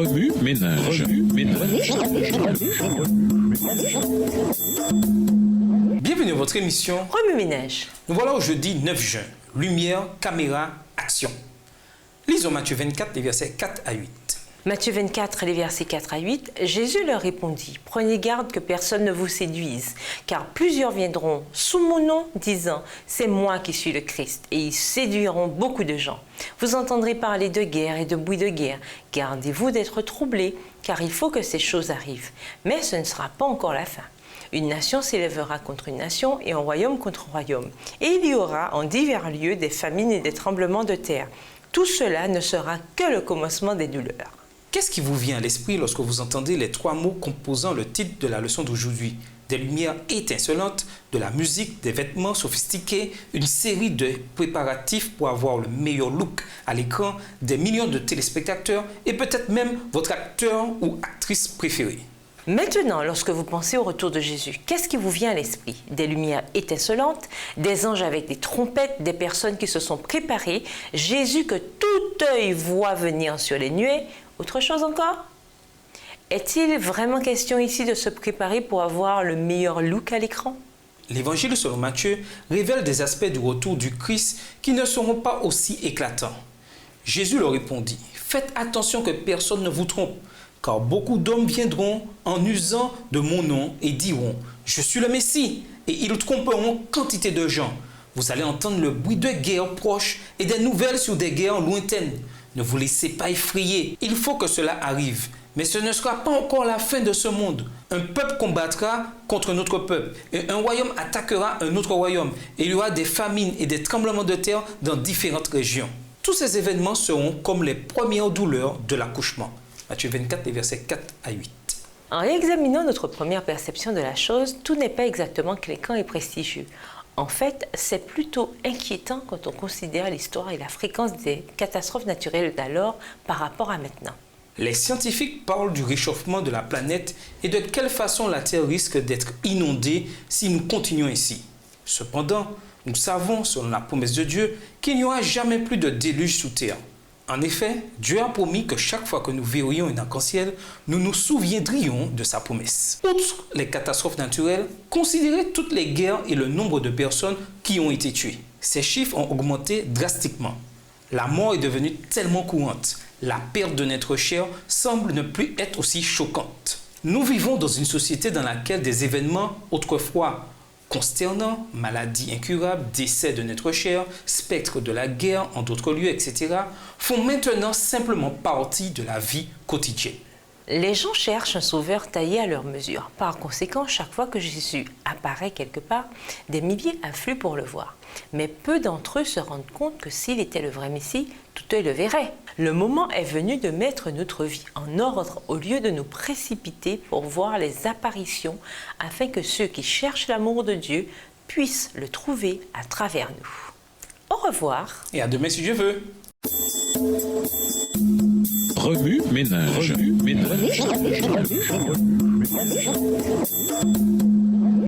Remue ménage. Bienvenue à votre émission Remue ménage. Nous voilà au jeudi 9 juin. Lumière, caméra, action. Lisons Matthieu 24, les versets 4 à 8. Matthieu 24, les versets 4 à 8, Jésus leur répondit, « Prenez garde que personne ne vous séduise, car plusieurs viendront sous mon nom, disant, « C'est moi qui suis le Christ », et ils séduiront beaucoup de gens. Vous entendrez parler de guerre et de bruit de guerre. Gardez-vous d'être troublés, car il faut que ces choses arrivent. Mais ce ne sera pas encore la fin. Une nation s'élèvera contre une nation et un royaume contre un royaume. Et il y aura en divers lieux des famines et des tremblements de terre. Tout cela ne sera que le commencement des douleurs. Qu'est-ce qui vous vient à l'esprit lorsque vous entendez les trois mots composant le titre de la leçon d'aujourd'hui? Des lumières étincelantes, de la musique, des vêtements sophistiqués, une série de préparatifs pour avoir le meilleur look à l'écran, des millions de téléspectateurs et peut-être même votre acteur ou actrice préférée. Maintenant, lorsque vous pensez au retour de Jésus, qu'est-ce qui vous vient à l'esprit? Des lumières étincelantes, des anges avec des trompettes, des personnes qui se sont préparées, Jésus que tout œil voit venir sur les nuées. Autre chose encore? Est-il vraiment question ici de se préparer pour avoir le meilleur look à l'écran? L'évangile selon Matthieu révèle des aspects du retour du Christ qui ne seront pas aussi éclatants. Jésus leur répondit, « Faites attention que personne ne vous trompe, car beaucoup d'hommes viendront en usant de mon nom et diront, « Je suis le Messie » et ils tromperont quantité de gens. Vous allez entendre le bruit de guerre proche et des nouvelles sur des guerres lointaines. Ne vous laissez pas effrayer, il faut que cela arrive. Mais ce ne sera pas encore la fin de ce monde. Un peuple combattra contre un autre peuple, et un royaume attaquera un autre royaume. Et il y aura des famines et des tremblements de terre dans différentes régions. Tous ces événements seront comme les premières douleurs de l'accouchement. Matthieu 24, les versets 4 à 8. En examinant notre première perception de la chose, tout n'est pas exactement clinquant et prestigieux. En fait, c'est plutôt inquiétant quand on considère l'histoire et la fréquence des catastrophes naturelles d'alors par rapport à maintenant. Les scientifiques parlent du réchauffement de la planète et de quelle façon la Terre risque d'être inondée si nous continuons ainsi. Cependant, nous savons, selon la promesse de Dieu, qu'il n'y aura jamais plus de déluge sous terre. En effet, Dieu a promis que chaque fois que nous verrions un arc-en-ciel, nous nous souviendrions de sa promesse. Outre les catastrophes naturelles, considérez toutes les guerres et le nombre de personnes qui ont été tuées. Ces chiffres ont augmenté drastiquement. La mort est devenue tellement courante. La perte de notre chair semble ne plus être aussi choquante. Nous vivons dans une société dans laquelle des événements autrefois consternants, maladies incurables, décès de notre chair, spectres de la guerre en d'autres lieux, etc., font maintenant simplement partie de la vie quotidienne. Les gens cherchent un sauveur taillé à leur mesure. Par conséquent, chaque fois que Jésus apparaît quelque part, des milliers affluent pour le voir. Mais peu d'entre eux se rendent compte que s'il était le vrai Messie, tout œil le verrait. Le moment est venu de mettre notre vie en ordre au lieu de nous précipiter pour voir les apparitions afin que ceux qui cherchent l'amour de Dieu puissent le trouver à travers nous. Au revoir. Et à demain si Dieu veut. Remue ménage.